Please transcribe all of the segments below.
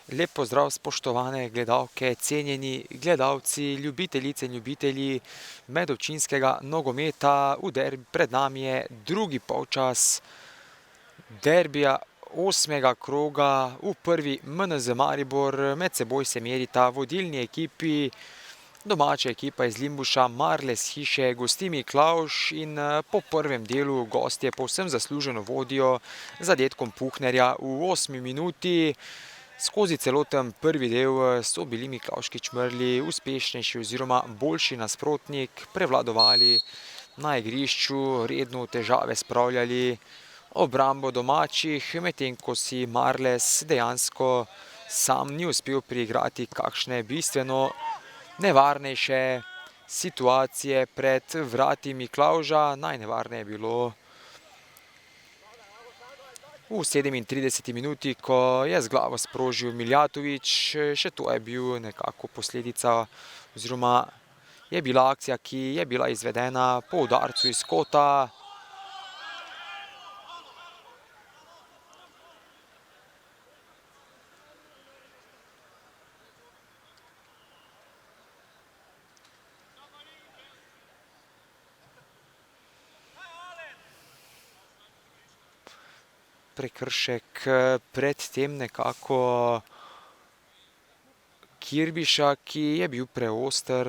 Lep pozdrav, spoštovane gledalke, cenjeni gledalci, ljubitelice in ljubitelji medobčinskega nogometa. Pred nami je drugi polčas derbija 8. kroga v prvi MNZ Maribor. Med seboj se merita vodilni ekipi, domača ekipa iz Limbuša, Marles Hiše, gosti Miklavž in po prvem delu gostje povsem zasluženo vodijo z zadetkom Puhnerja v 8. minuti. Skozi celoten prvi del so bili miklavški čmrlji uspešnejši oziroma boljši nasprotnik, prevladovali na igrišču, redno v težave spravljali obrambo domačih, medtem ko si Marles dejansko sam ni uspel priigrati kakšne bistveno nevarnejše situacije pred vrati Miklavža. Najnevarneje je bilo v 37. minuti, ko je z glavo sprožil Miljatović. Še to je bil nekako posledica oziroma je bila akcija, ki je bila izvedena po udarcu iz kota. Prekršek predtem nekako Kirbiša, ki je bil preoster,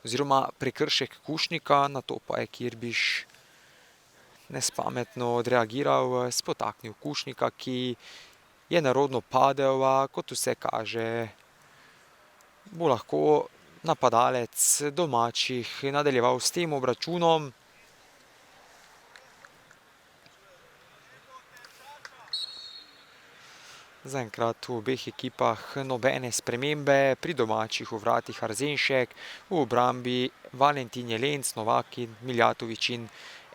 oziroma prekršek Kušnika, nato pa je Kirbiš nespametno odreagiral, spotaknil Kušnika, ki je nerodno padel, a kot vse kaže, bo lahko napadalec domačih nadaljeval s tem obračunom. Zaenkrat v obeh ekipah nobene spremembe, pri domačih v vratih Arzenšek, v obrambi Valentin Jelenc, Novakin, Miljatović in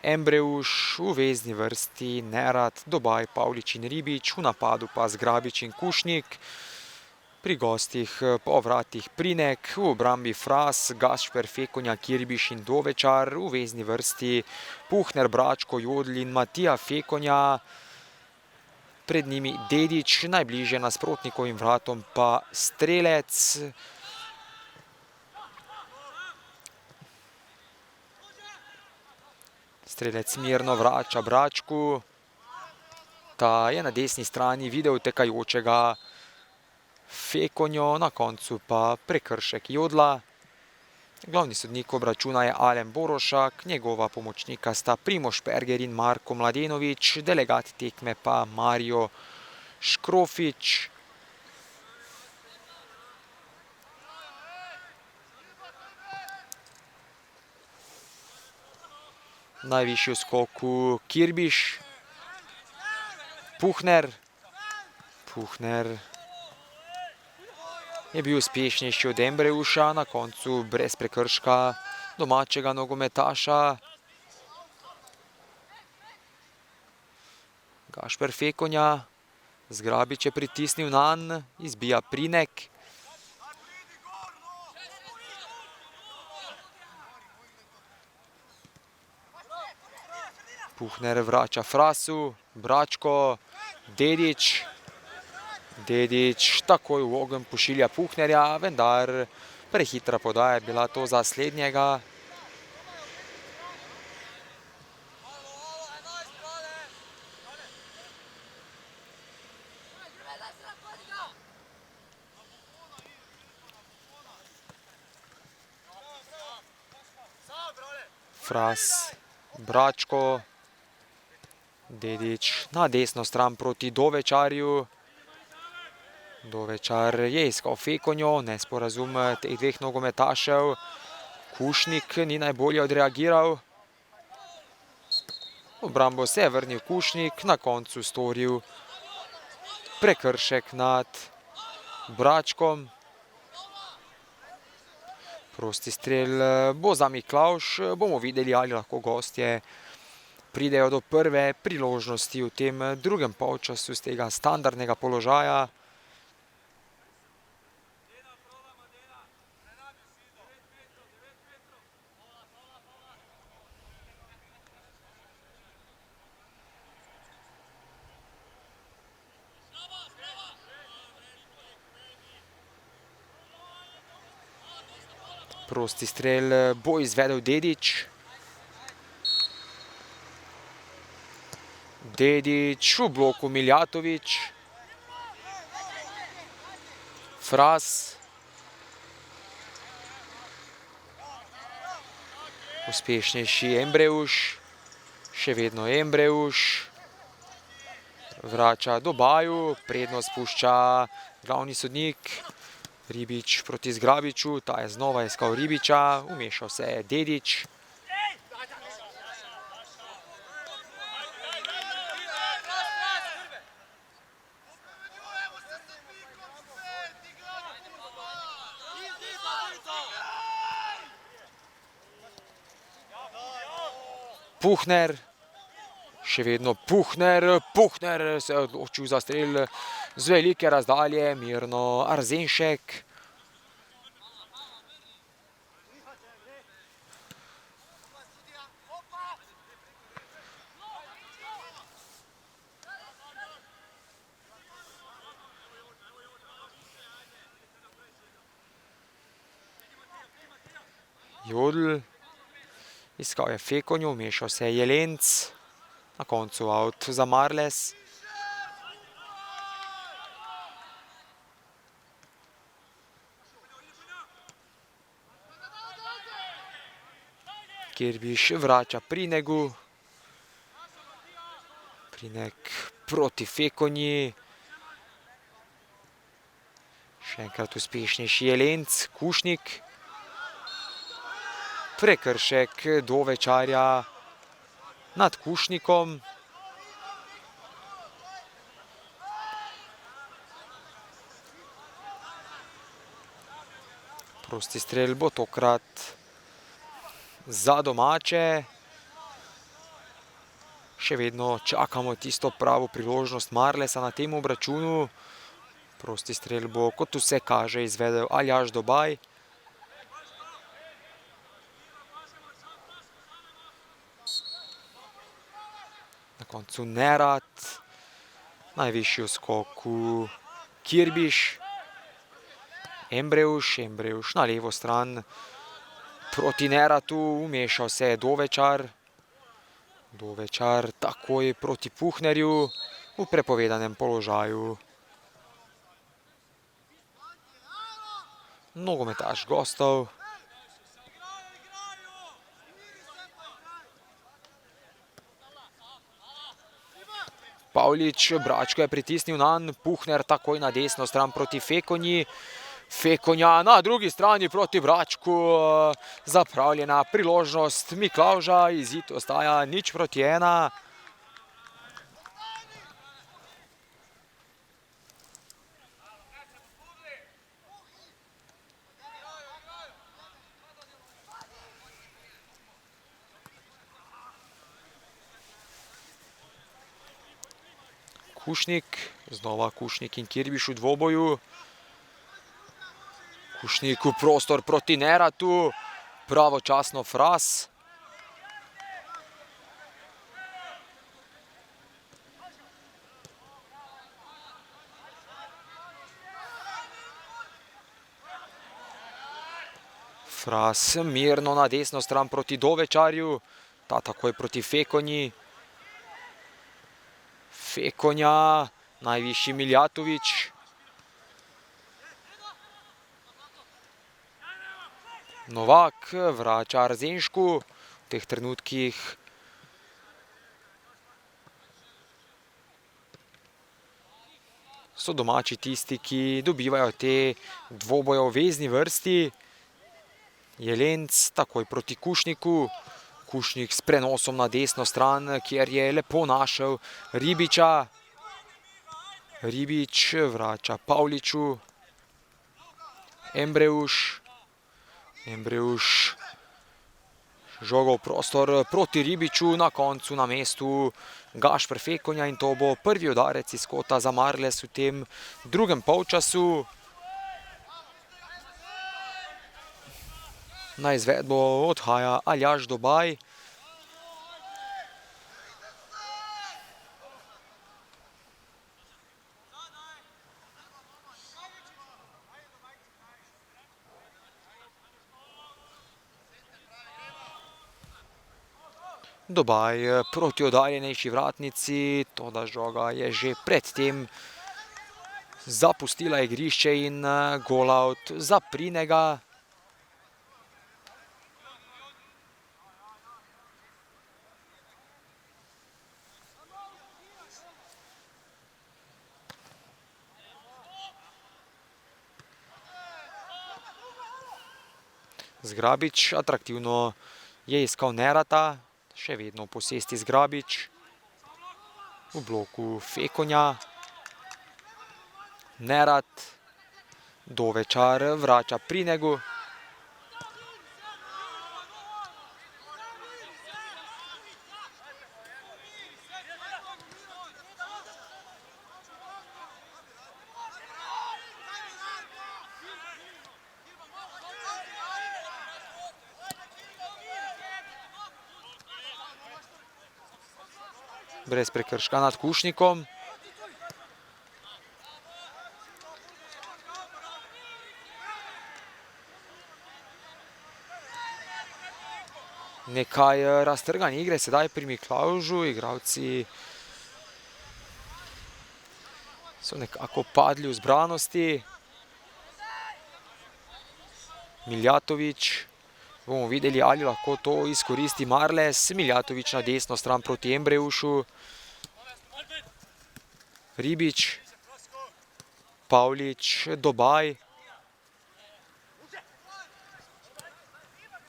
Embreus, v vezni vrsti Nerad, Dobaj, Pavlič in Ribič, v napadu pa Zgrabič in Kušnik. Pri gostih po vratih Prinek, v obrambi Fras, Gašper, Fekonja, Kirbiš in Dovečar, v vezni vrsti Puhner, Bračko, Jodl in Matija Fekonja. Pred njimi Dedić, najbližje nasprotnikovim vratom pa Strelec. Strelec mirno vrača Bračku. Ta je na desni strani videl tekajočega Fekonjo, na koncu pa prekršek Jodla. Glavni sodnik obračuna je Alen Borošak, njegova pomočnika sta Primož Perger in Marko Mladenović, delegat tekme pa Mario Škrofič. Najvišji v skoku Kirbiš, Puhner. Puhner je bil uspešnejši od Embreuša, na koncu brez prekrška domačega nogometaša. Gašper Fekonja, Zgrabič je pritisnil nanj, izbija Prinek. Puhner vrača Frasu, Bračko, Dedić. Dedić takoj v ogenj pošilja Puhnerja, vendar prehitra podaja je bila to za slednjega. Fras, Bračko, Dedić na desno stran proti Dovečarju. Dovečar je iskal Fekonjo, nesporazum teh dveh nogometašev. Kušnik ni najbolje odreagiral. V obrambo se je vrnil Kušnik, na koncu storil prekršek nad Bračkom. Prosti strel bo za Miklavž, bomo videli, ali lahko gostje pridejo do prve priložnosti v tem drugem polčasu z tega standardnega položaja. Prosti strel bo izvedel Dedić. Dedić v bloku Miljatović. Fras. Uspešnejši Embreus. Še vedno Embreus. Vrača do Baju, prednost pušča glavni sodnik. Ribič proti Zgrabiču, ta je znova iskal Ribiča, vmešal se je Dedić. Puhner, še vedno Puhner, Puhner se je odločil za strel z velike razdalje, Mirno Arzenšek. Jodl. Iskal je Fekonjo, vmešal se je Jelenc. Na koncu out za Marles. Kirbiš vrača Prinegu. Prineg proti Fekonji. Še enkrat uspešnejši Jelenc, Kušnik. Prekršek Dovečarja nad Kušnikom. Prosti strel bo tokrat za domače. Še vedno čakamo tisto pravo priložnost Marlesa na tem obračunu. Prosti strel bo, kot vse kaže, izvedel Aljaž Dobaj. Na koncu Nerad, najvišji v skoku Kirbiš, Embreus na levo stran proti Neratu, vmešal se je Dovečar. Dovečar takoj proti Puhnerju v prepovedanem položaju. Nogometaš gostov. Pavlič, Bračko je pritisnil nanj, Puhner takoj na desno stran proti Fekonji. Fekonja na drugi strani proti Bračku, zapravljena priložnost Miklavža, izid ostaja 0:1. Kušnik, znova Kušnik in Kirbiš v dvoboju. Kušnik v prostor proti Neratu, pravočasno Fras. Fras mirno na desno stran proti Dovečarju, ta takoj proti Fekonji. Fekonja, najvišji Miljatović. Novak vrača Arzenšku, v teh trenutkih so domači tisti, ki dobivajo te dvoboje v vezni vrsti. Jelenc takoj proti Kušniku. Kušnik s prenosom na desno stran, kjer je lepo našel Ribiča. Ribič vrača Pavliču. Embreus. Embreus žogo v prostor proti Ribiču, na koncu na mestu Gašper Fekonja in to bo prvi udarec iz kota za Marles v tem drugem polčasu. Na izvedbo odhaja Aljaž Dobaj. Dobaj proti oddaljenejši vratnici, toda žoga je že predtem zapustila igrišče in gol out za Prinega. Zgrabič atraktivno je iskal Nerata, še vedno v posesti Zgrabič. V bloku Fekonja. Nerat, Dovečar vrača Prinegu. Brez prekrška nad Kušnikom. Nekaj raztrgane igre sedaj pri Miklavžu, igralci so nekako padli v zbranosti. Miljatović, bomo videli, ali lahko to izkoristi Marles. Miljatović na desno stran proti Embreušu. Ribič, Pavlič, Dobaj.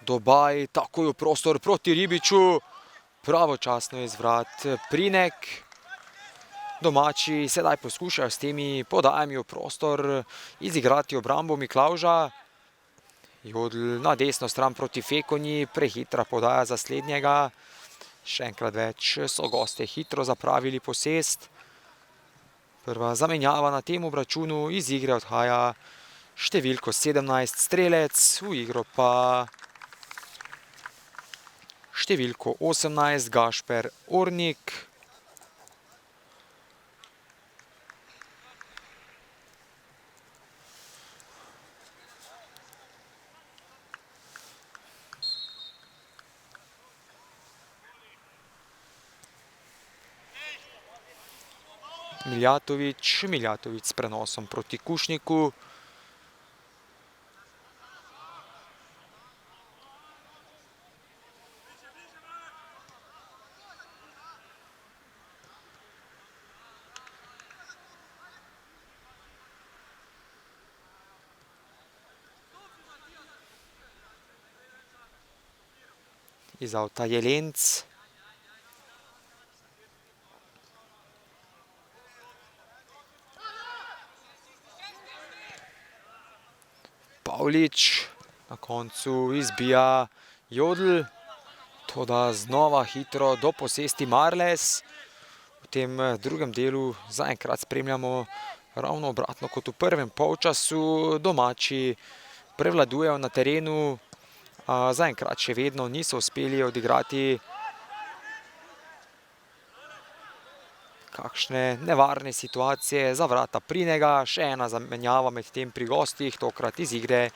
Dobaj takoj v prostor proti Ribiču. Pravočasno izvrat Prinek. Domači sedaj poskušajo s temi podajami v prostor izigrati obrambo Miklavža. Jodl na desno stran proti Fekonji, prehitra podaja za slednjega. Še enkrat več so gostje hitro zapravili posest. Prva zamenjava na tem obračunu, iz igre odhaja številko 17 strelec, v igro pa številko 18 Gašper Ornik. Miljatović s prenosom proti Kušniku. Iz avta Jelenc. Pavlič, na koncu izbija Jodl, toda znova hitro do posesti Marles. V tem drugem delu zaenkrat spremljamo ravno obratno kot v prvem polčasu. Domači prevladujejo na terenu, a zaenkrat še vedno niso uspeli odigrati kakšne nevarne situacije za vrata Prinega. Še ena zamenjava med tem pri gostih, tokrat iz igre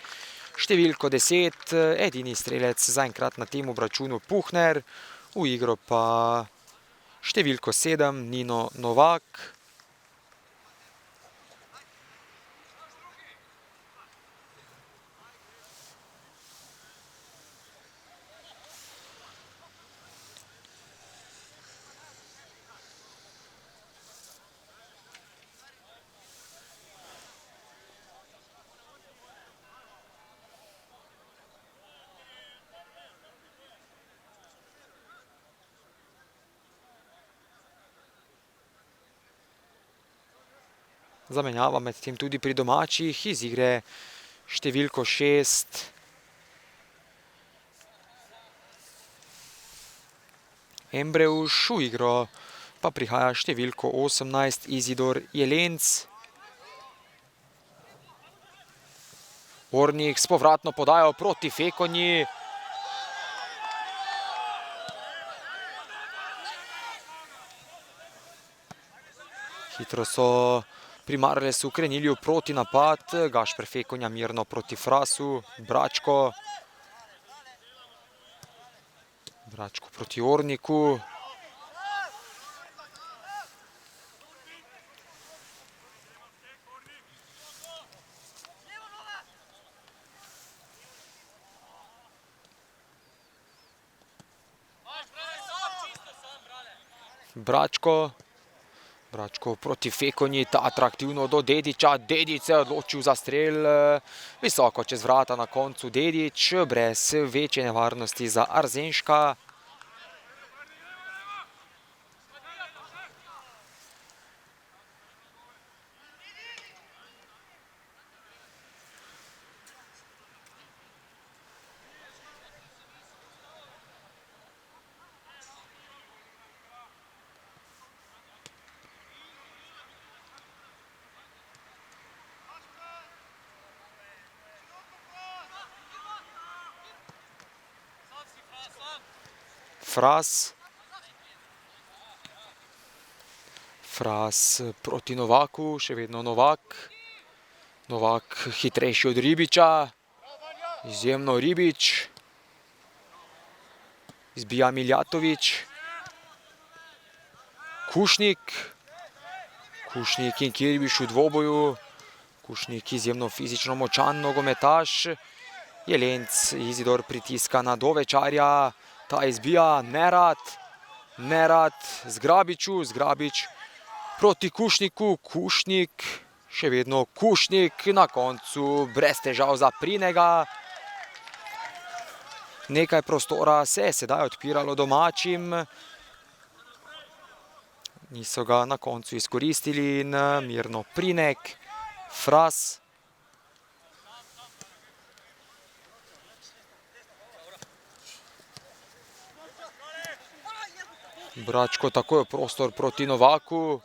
številko 10. Edini strelec zaenkrat na tem obračunu Puhner, v igro pa številko 7 Nino Novak. Zamenjava med tem tudi pri domačih, iz igre številko 6 Embreuš, v igro pa prihaja številko 18 Izidor Jelenc. Ornik s povratno podajo proti Fekonji. Hitro so pri Marlesu krenili v proti napad, Gašper Fekonja mirno proti Frasu, Bračko. Bračko proti Orniku. Bračko proti Fekonji, ta atraktivno do Dedića, Dedić se je odločil za strel, visoko čez vrata na koncu Dedić, brez večje nevarnosti za Arzenška. Fras proti Novaku, še vedno Novak. Novak hitrejši od Ribiča. Izjemno Ribič. Izbija Miljatović. Kušnik in Kirbiš v dvoboju. Kušnik izjemno fizično močan nogometaš. Jelenc Izidor pritiska na Dovečarja. Ta izbija Nerad Zgrabič proti Kušniku. Kušnik, še vedno Kušnik, na koncu brez težav za Prinega. Nekaj prostora se je sedaj odpiralo domačim. Niso ga na koncu izkoristili in mirno Prinek, Fras. Bračko takoj v prostor proti Novaku.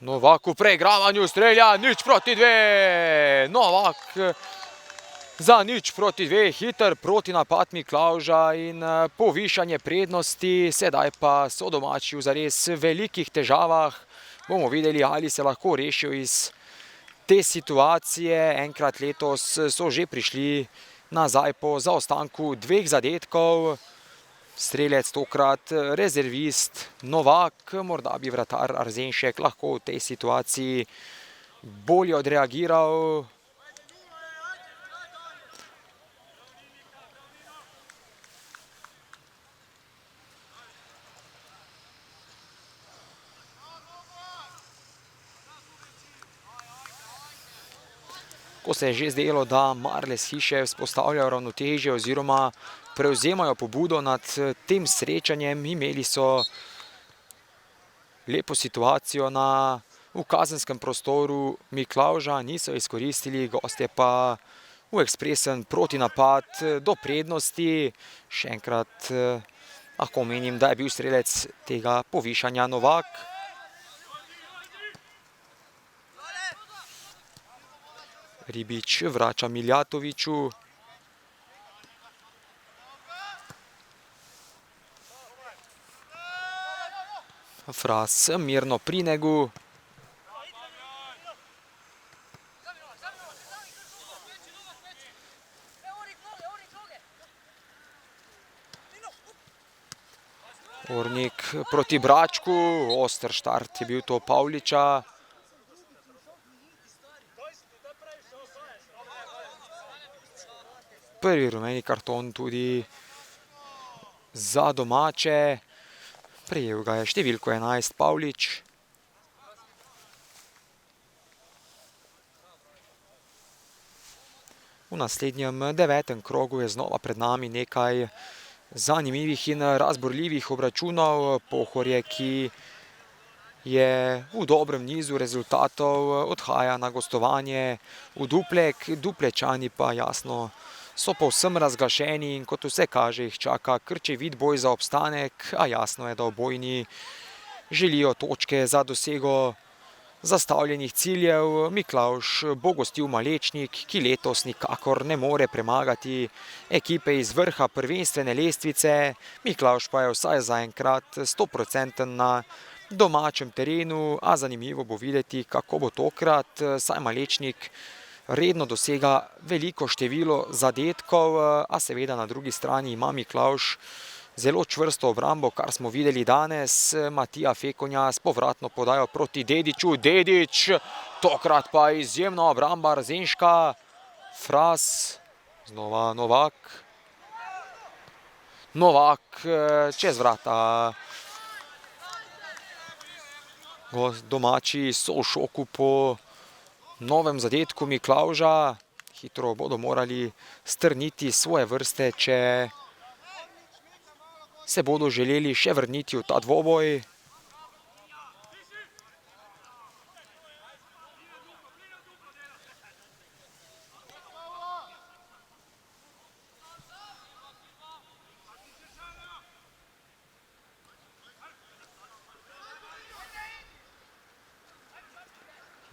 Novak v preigravanju strelja, 0:2. Novak za 0:2, hiter protinapad Miklavža in povišanje prednosti. Sedaj pa so domači v zares velikih težavah. Bomo videli, ali se lahko rešijo iz te situacije. Enkrat letos so že prišli nazaj po zaostanku 2 zadetkov. Strelec tokrat rezervist Novak, morda bi vratar Arzenšek lahko v tej situaciji bolje odreagiral. Ko se je že zdelo, da Marles Hiše vzpostavljajo ravnotežje oziroma prevzemajo pobudo nad tem srečanjem, imeli so lepo situacijo v kazenskem prostoru Miklavža, niso izkoristili, gostje pa v ekspresen protinapad do prednosti. Še enkrat lahko omenim, da je bil strelec tega povišanja Novak. Ribič vrača Miljatoviću. Fras mirno Prinegu. Ornik proti Bračku, oster štart je bil to Pavliča. Prvi rumeni karton tudi za domače. Prejel ga je številko 11 Pavlič. V naslednjem 9. krogu je znova pred nami nekaj zanimivih in razborljivih obračunov. Pohorje, ki je v dobrem nizu rezultatov, odhaja na gostovanje v Duplek. Duplečani pa jasno so povsem razglašeni in kot vse kaže, jih čaka krčevit boj za obstanek, a jasno je, da obojni želijo točke za dosego zastavljenih ciljev. Miklavž bo gostil Malečnik, ki letos nikakor ne more premagati ekipe iz vrha prvenstvene lestvice. Miklavž pa je vsaj zaenkrat 100% na domačem terenu, a zanimivo bo videti, kako bo tokrat, saj Malečnik redno dosega veliko število zadetkov, a seveda na drugi strani ima Miklavž zelo čvrsto obrambo, kar smo videli danes. Matija Fekonja s povratno podajo proti Dediću. Dedić, tokrat pa izjemna obramba Razenška. Fras, znova Novak. Novak čez vrata. Domači so v šoku po novem zadetku Miklavža. Hitro bodo morali strniti svoje vrste, če se bodo želeli še vrniti v ta dvoboj.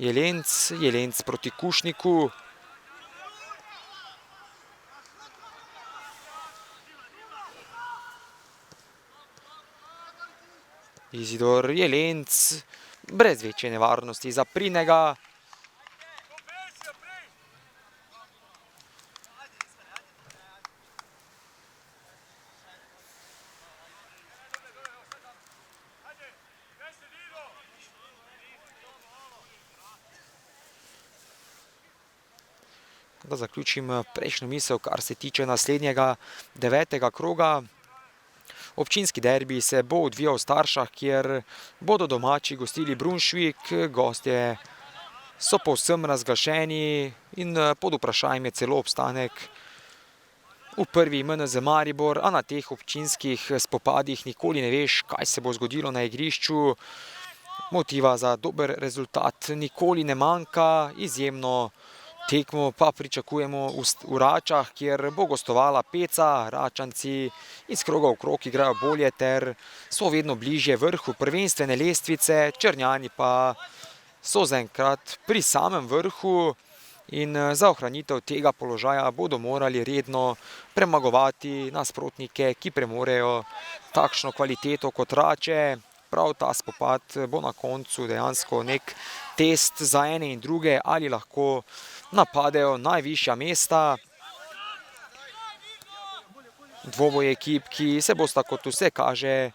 Jelenc proti Kušniku. Izidor Jelenc, brez večje nevarnosti za Prinega. Da zaključim prejšnjo misel, kar se tiče naslednjega 9. kroga. Občinski derbi se bo odvijal v Staršah, kjer bodo domači gostili Brunšvik. Gostje so povsem razglašeni in pod vprašanjem je celo obstanek v prvi MNZ Maribor, a na teh občinskih spopadih nikoli ne veš, kaj se bo zgodilo na igrišču. Motiva za dober rezultat nikoli ne manjka, izjemno tekmo pa pričakujemo v Račah, kjer bo gostovala Peca. Račanci iz kroga v krog igrajo bolje ter so vedno bližje vrhu prvenstvene lestvice. Črnjani pa so zaenkrat pri samem vrhu in za ohranitev tega položaja bodo morali redno premagovati nasprotnike, ki premorejo takšno kvaliteto kot Rače. Prav ta spopad bo na koncu dejansko nek test za ene in druge, ali lahko napadejo najvišja mesta. Dvoboj ekip, ki se bosta, kot vse kaže,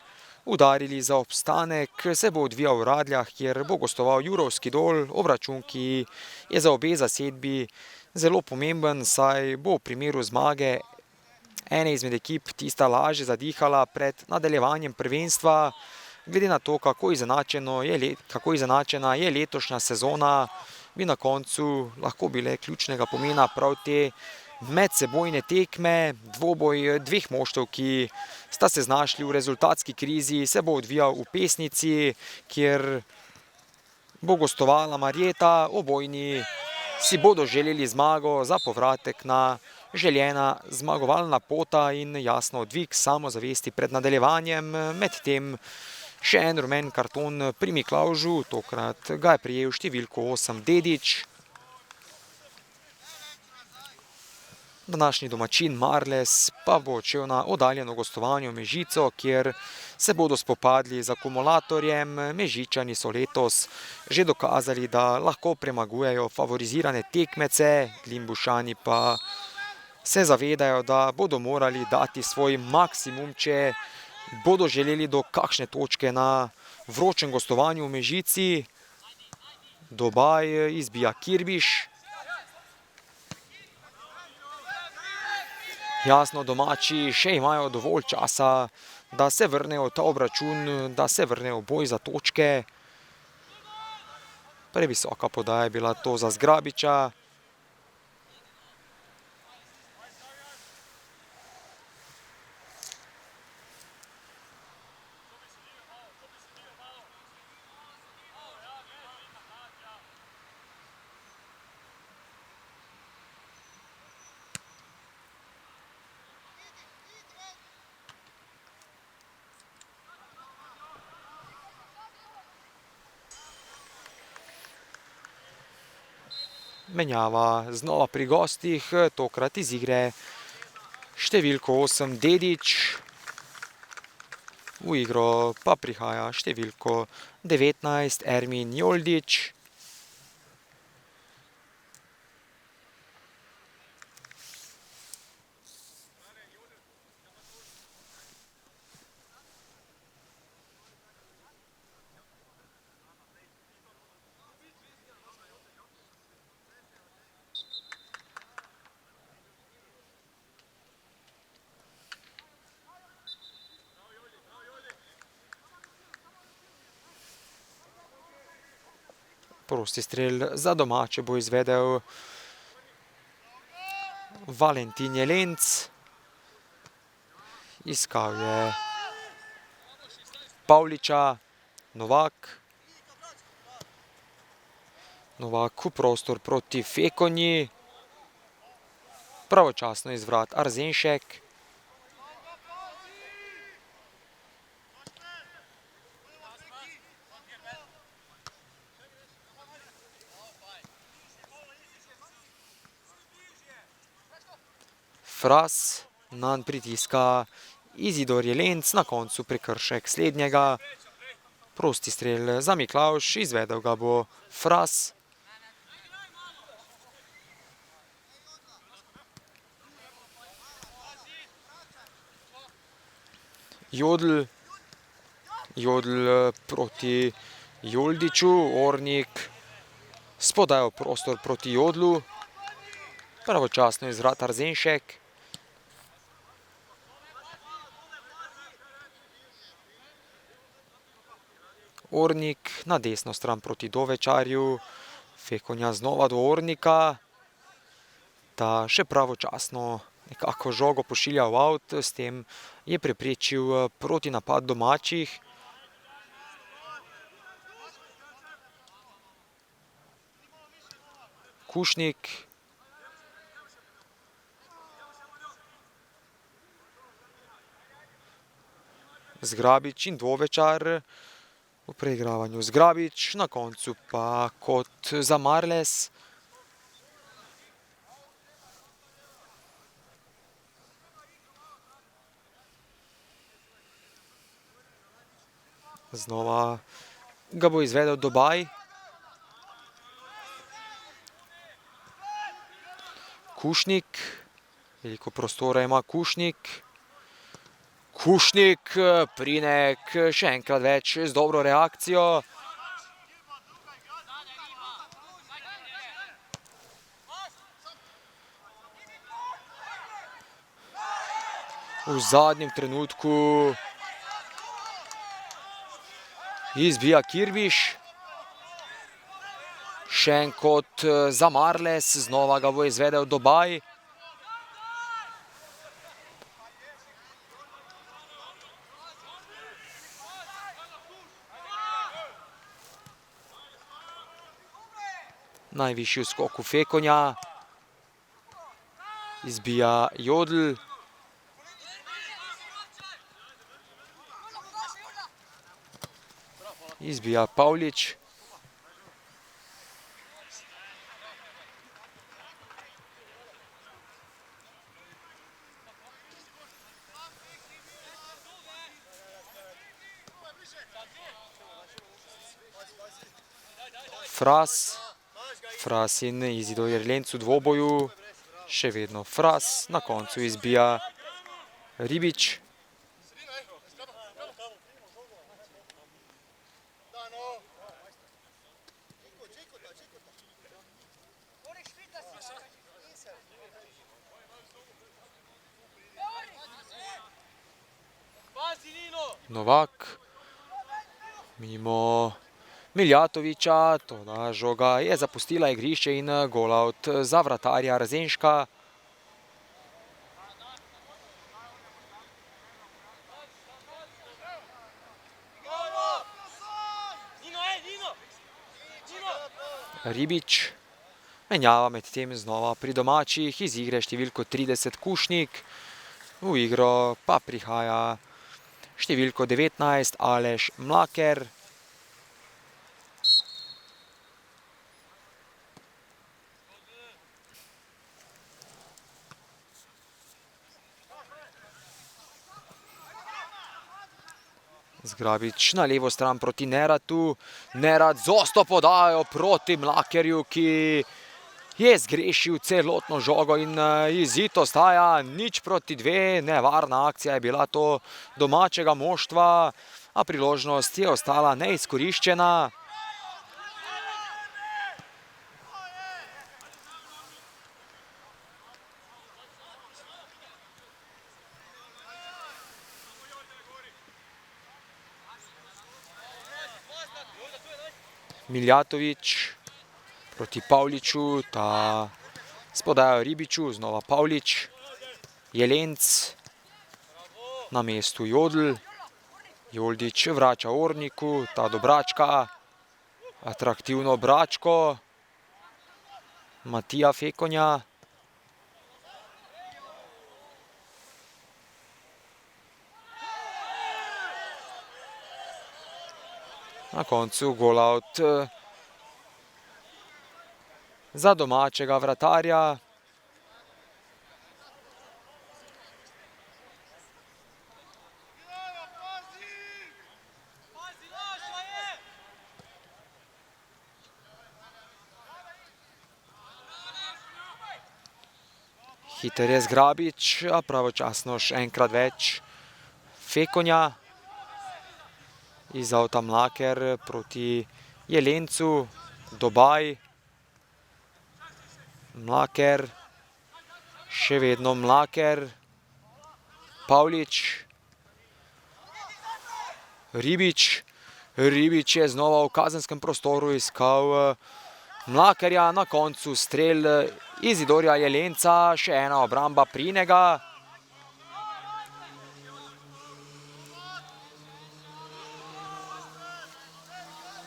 udarili za obstanek, se bo odvijal v Radljah, kjer bo gostoval Jurovski Dol. Obračun, ki je za obe zasedbi zelo pomemben, saj bo v primeru zmage ene izmed ekip tista lažje zadihala pred nadaljevanjem prvenstva. Glede na to, kako izenačena je letošnja sezona, bi na koncu lahko bile ključnega pomena prav te medsebojne tekme. Dvoboj dveh moštev, ki sta se znašli v rezultatski krizi, se bo odvijal v Pesnici, kjer bo gostovala Marjeta. Obojni si bodo želeli zmago za povratek na željena zmagovalna pota in jasno dvig samozavesti pred nadaljevanjem. Medtem še en rumen karton pri Miklavžu, tokrat ga je prijel številko 8 Dedić. Današnji domačin Marles pa bo odšel na oddaljeno gostovanje v Mežico, kjer se bodo spopadli z akumulatorjem. Mežičani so letos že dokazali, da lahko premagujejo favorizirane tekmece. Limbušani pa se zavedajo, da bodo morali dati svoj maksimum, če bodo želeli do kakšne točke na vročem gostovanju v Mežici. Dobaj izbija Kirbiš. Jasno, domači še imajo dovolj časa, da se vrnejo v ta obračun, da se vrnejo v boj za točke. Previsoka podaja je bila to za Zgrabiča. Menjava znova pri gostih, tokrat iz igre številko 8 Dedić. V igro pa prihaja številko 19 Ermin Joldić. Prosti strel za domače bo izvedel Valentin Jelenc. Iskal je Pavliča, Novak. Novak v prostor proti Fekonji. Pravočasno iz vrat Arzenšek. Fras, nanj pritiska Izidor Jelenc, na koncu prekršek slednjega. Prosti strel za Miklavž, izvedel ga bo Fras. Jodl proti Joldiču, Ornik spodajal prostor proti Jodlu. Pravočasno iz vrat Arzenšek. Ornik na desno stran proti Dovečarju. Fekonja znova do Ornika. Ta še pravočasno nekako žogo pošilja v out, s tem je preprečil protinapad domačih. Kušnik. Zgrabič in Dovečar v preigravanju. Zgrabič, na koncu pa kot za Marles. Znova ga bo izvedel Dobaj. Kušnik, veliko prostora ima Kušnik. Kušnik, Prinek, še enkrat več z dobro reakcijo. V zadnjem trenutku izbija Kirbiš. Še en kot za Marles, znova ga bo izvedel Dobaj. Najvišji skok v Fekonja. Izbija Jodl. Izbija Pavlič. Fras in Izidor Jelenc v dvoboju. Še vedno Fras, na koncu izbija Ribič. Novak mimo Miljatoviča, toda žoga je zapustila igrišče in gol out za vratarja Arzenška. Ribič. Menjava med tem znova pri domačih, iz igre številko 30 Kušnik. V igro pa prihaja številko 19 Aleš Mlaker. Zgrabič na levo stran proti Neratu. Nerat z ostro podajo proti Mlakerju, ki je zgrešil celotno žogo in izid ostaja 0:2. Nevarna akcija je bila to domačega moštva, a priložnost je ostala neizkoriščena. Miljatovič. proti Pavliču, ta spodaja Ribiču, znova Pavlič, Jelenc, na mestu Jodl, Joldič vrača Orniku, ta do Bračka, atraktivno Bračko, Matija Fekonja. Na koncu golaut za domačega vratarja. Hiter je Zgrabič, a pravočasno še enkrat več Fekonja. Iz avta Mlaker proti Jelencu, Dobaj. Mlaker, še vedno Mlaker, Pavlič, Ribič. Ribič je znova v kazenskem prostoru iskal Mlakerja, na koncu strel Izidorja Jelenca, še ena obramba Prinega.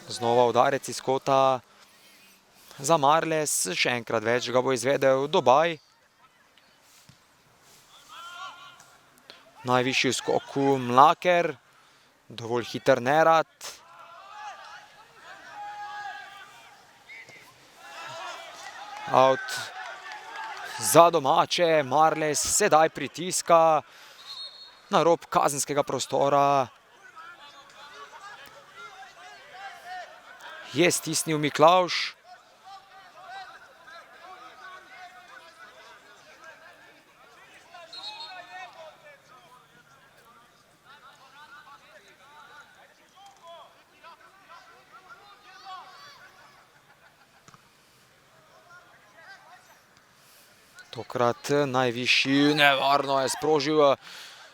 Znova udarec iz kota za Marles, še enkrat več ga bo izvedel Dobaj. Najvišji v skoku Mlaker, dovolj hiter Nerad. Out za domače, Marles sedaj pritiska na rob kazenskega prostora. Je stisnil Miklavž. Tokrat najvišji, nevarno je sprožil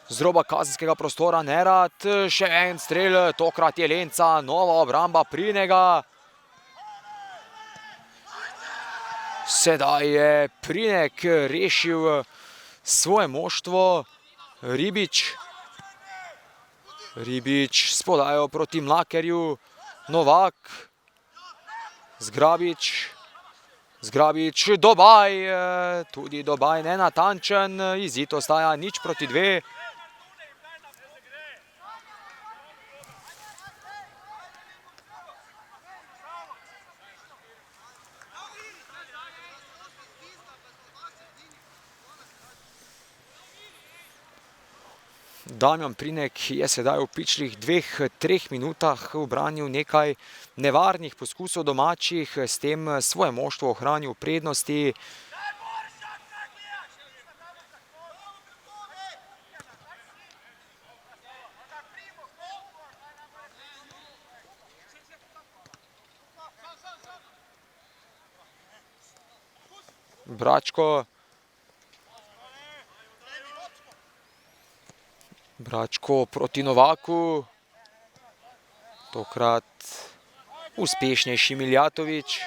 z roba kazenskega prostora Nerad, še en strel, tokrat Jelenca, nova obramba Prinega. Sedaj je Prinek rešil svoje moštvo, Ribič. Ribič s podajo proti Mlakerju, Novak, Zgrabič. Zgrabič, Dobaj, tudi Dobaj nenatančen, izid ostaja 0:2. Damjan Prinek je sedaj v pičlih 2-3 minutah ubranil nekaj nevarnih poskusov domačih, s tem svoje moštvo ohranil v prednosti. Bračko. Bračko proti Novaku, tokrat uspešnejši Miljatovič.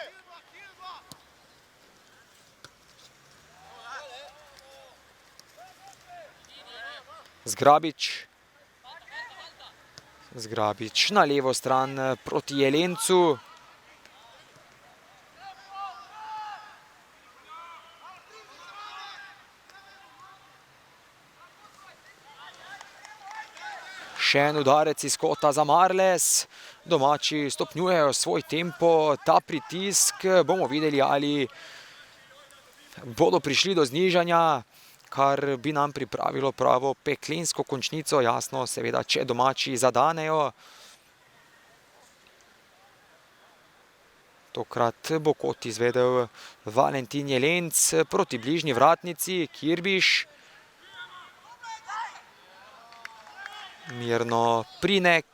Zgrabič. Zgrabič na levo stran proti Jelencu. Še en udarec iz kota za Marles, domači stopnjujejo svoj tempo, ta pritisk, bomo videli, ali bodo prišli do znižanja, kar bi nam pripravilo pravo peklensko končnico, jasno, seveda, če domači zadanejo. Tokrat bo kot izvedel Valentin Jelenc proti bližnji vratnici, Kirbiš. Mirno Prinek.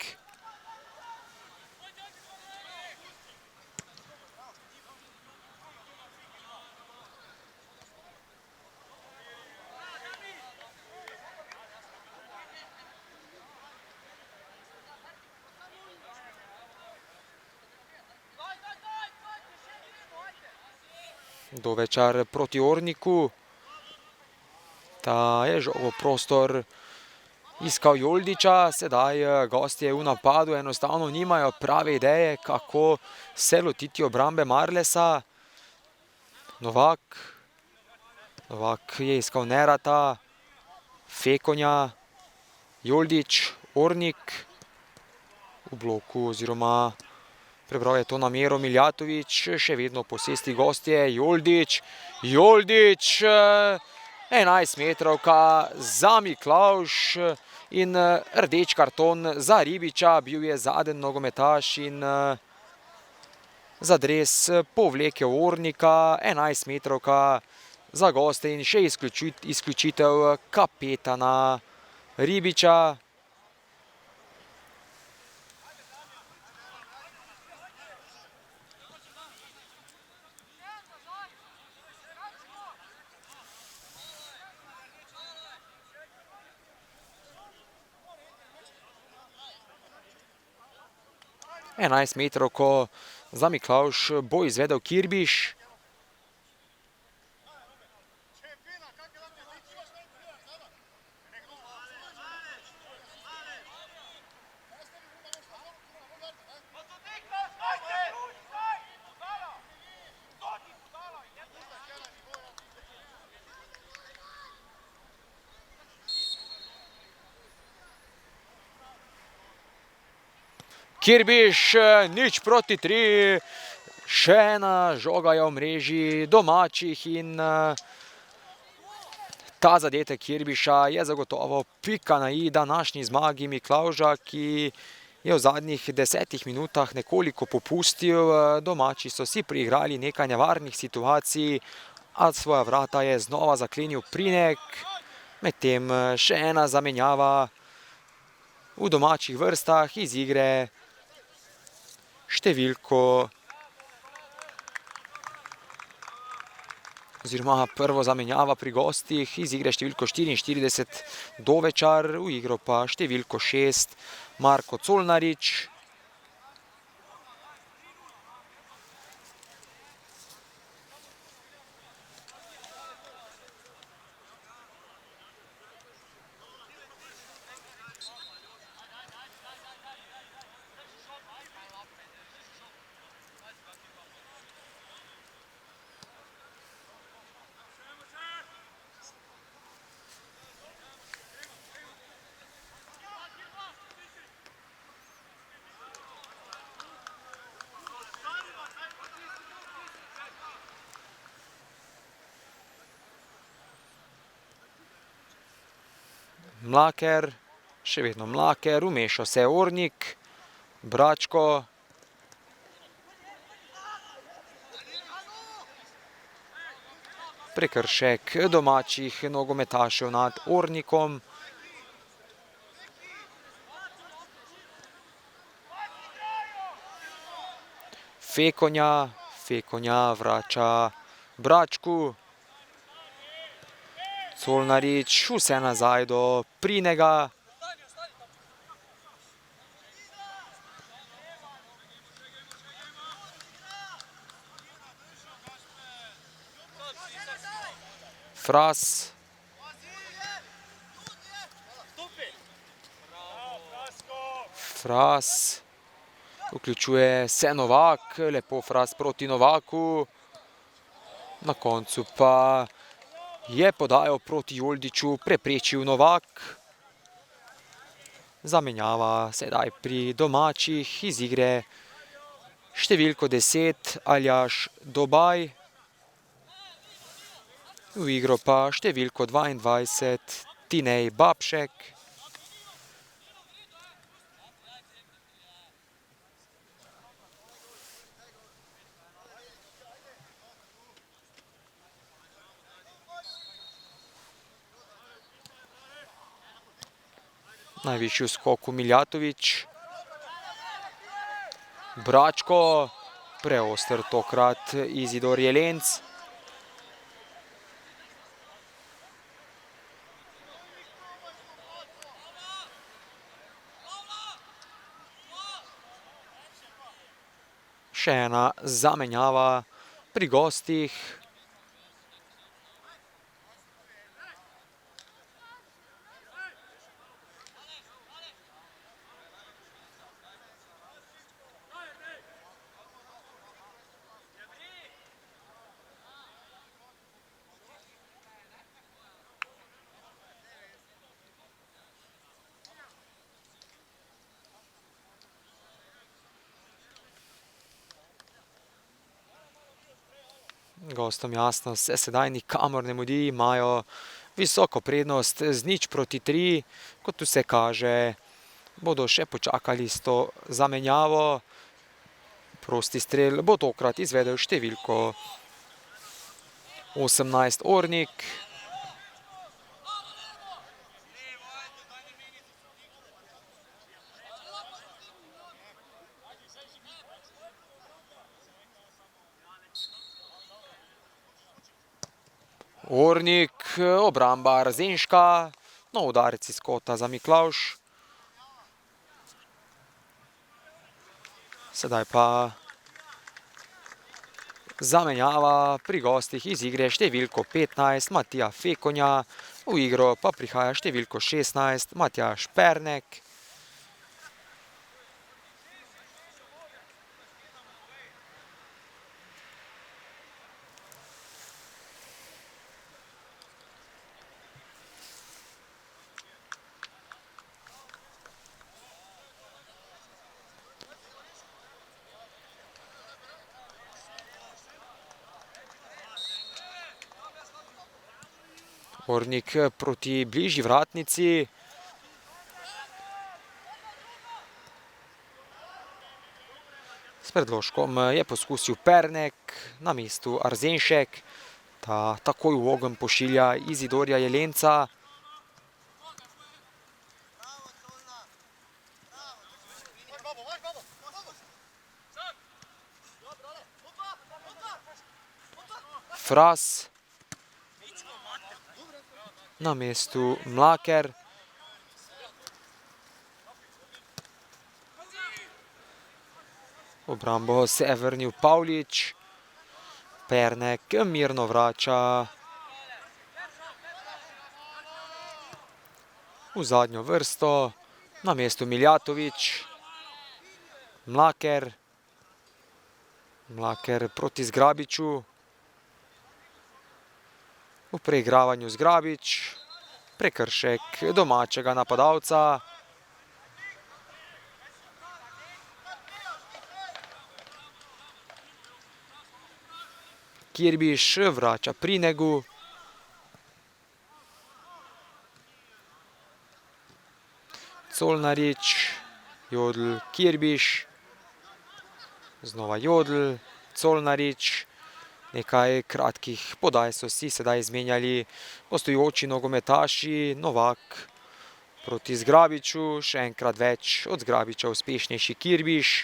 Dovečar proti Orniku. Ta je žogo prostor iskal Joldiča, sedaj gostje v napadu enostavno nimajo prave ideje, kako se lotiti obrambe Marlesa. Novak je iskal Nerata, Fekonja, Joldič, Ornik v bloku oziroma prebral je to namero Miljatović, še vedno posesti gostje, Joldič, 11-metrovka za Miklavž in rdeč karton za Ribiča, bil je zadnji nogometaš in za dres povlekel Ornika, 11-metrovka za goste in še izključitev kapetana Ribiča. Enajstmetrovko za Miklavž bo izvedel Kirbiš. Kirbiš, 0-3, še ena žoga je v mreži domačih in ta zadetek Kirbiša je zagotovo pika na i današnji zmagi Miklavža, ki je v zadnjih 10 minutah nekoliko popustil. Domači so si priigrali nekaj nevarnih situacij, a svoja vrata je znova zaklenil Prinek, medtem še ena zamenjava v domačih vrstah iz igre. Prvo zamenjava pri gostih iz igre številko 44 Dovečar, v igro pa številko 6 Marko Colnarič. Mlaker, še vedno Mlaker, vmešal se je Ornik, Bračko. Prekršek domačih nogometašev nad Ornikom. Fekonja vrača Bračku. Colnarič, vse nazaj do Prinega. Fras. Vključuje se Novak, lepo Fras proti Novaku. Na koncu pa je podajal proti Joldiču preprečil Novak. Zamenjava sedaj pri domačih iz igre številko 10 Aljaž Dobaj. V igro pa številko 22 Tinej Babšek. Najvišji skok Miljatović. Bračko, preoster tokrat Izidor Jelenc. Še ena zamenjava pri gostih. Gostom jasno se sedaj nikamor ne mudi, imajo visoko prednost z 0-3, kot vse kaže, bodo še počakali s to zamenjavo. Prosti strel bo tokrat izvedel številko 18 Ornik. Ornik, obramba Razenška, nov udarec iz kota za Miklavž. Sedaj pa zamenjava pri gostih iz igre številko 15 Matija Fekonja, v igro pa prihaja številko 16 Matjaž Pernek. Ornik proti bližji vratnici. S predložkom je poskusil Pernek, na mestu Arzenšek. Ta takoj v ogenj pošilja Izidorja Jelenca. Fras. Na mestu Mlaker. Obrambo se je vrnil Pavlič. Pernek mirno vrača v zadnjo vrsto. Na mestu Miljatovič. Mlaker. Mlaker proti Zgrabiču. V preigravanju Zgrabič, prekršek domačega napadalca. Kirbiš vrača Prinegu. Colnarič, Jodl, Kirbiš. Znova Jodl, Colnarič. Nekaj kratkih podaj so si sedaj izmenjali gostujoči nogometaši. Novak proti Zgrabiču, še enkrat več od Zgrabiča uspešnejši Kirbiš.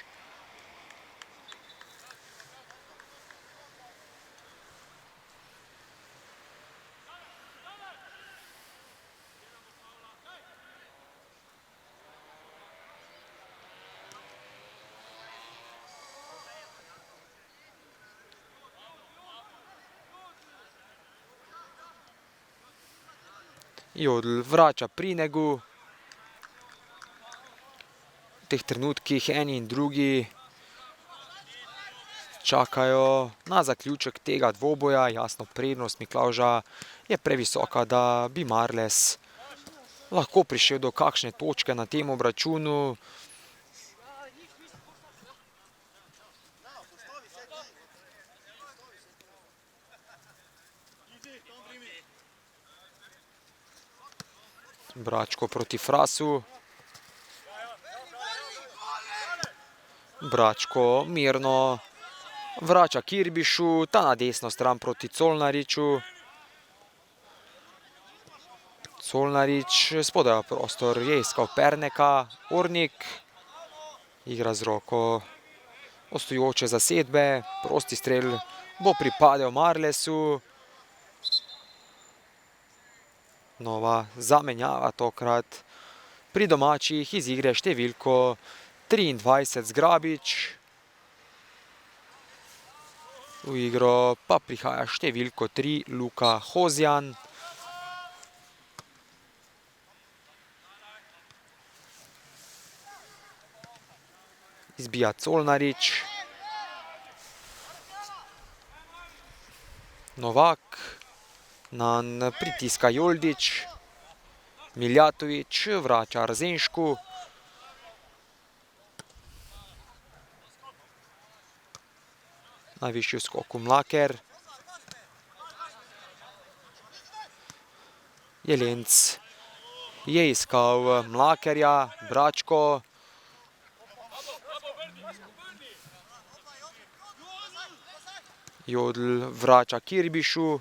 Jodl vrača Prinegu. V teh trenutkih eni in drugi čakajo na zaključek tega dvoboja. Jasno, prednost Miklavža je previsoka, da bi Marles lahko prišel do kakšne točke na tem obračunu. Bračko proti Frasu. Bračko mirno vrača Kirbišu, ta na desno stran proti Colnariču. Colnarič spodaj v prostor je iskal Perneka. Ornik igra z roko gostujoče zasedbe. Prosti strel bo pripadel Marlesu. Nova zamenjava tokrat pri domačih iz igre številko 23 Zgrabič. V igro pa prihaja številko 3 Luka Hozjan. Izbija Colnarič. Novak. Nanj pritiska Joldič. Miljatovič vrača Arzenšku. Na višji skoku Mlaker. Jelenc je iskal Mlakerja, Bračko. Jodl vrača Kirbišu.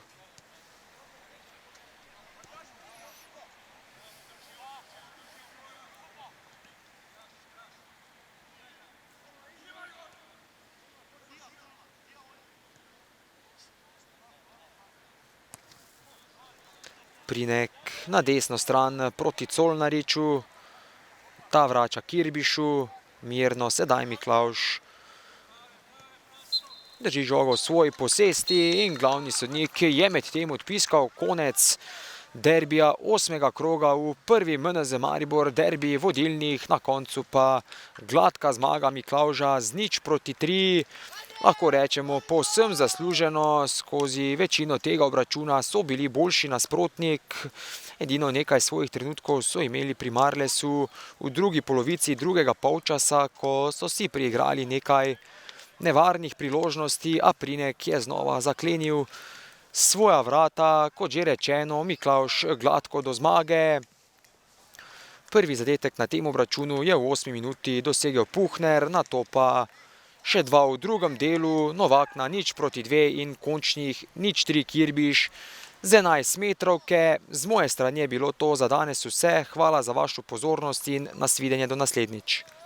Prinek na desno stran proti Colnariču. Ta vrača Kirbišu. Mirno sedaj Miklavž drži žogo v svoji posesti in glavni sodnik je med tem odpiskal konec derbija 8. kroga v prvi MNZ Maribor derbi vodilnih, na koncu pa gladka zmaga Miklavža z 0-3. Lahko rečemo povsem zasluženo, skozi večino tega obračuna so bili boljši nasprotnik. Edino nekaj svojih trenutkov so imeli pri Marlesu v drugi polovici drugega polčasa, ko so si priigrali nekaj nevarnih priložnosti, a Prinek je znova zaklenil svoja vrata, kot že rečeno, Miklavž gladko do zmage. Prvi zadetek na tem obračunu je v 8. minuti dosegel Puhner, nato pa še 2 v drugem delu, Novak na 0-2 in končnih 0-3 Kirbiš z 11 metrovke. Z moje strani je bilo to za danes vse, hvala za vašo pozornost in nasvidenje do naslednjič.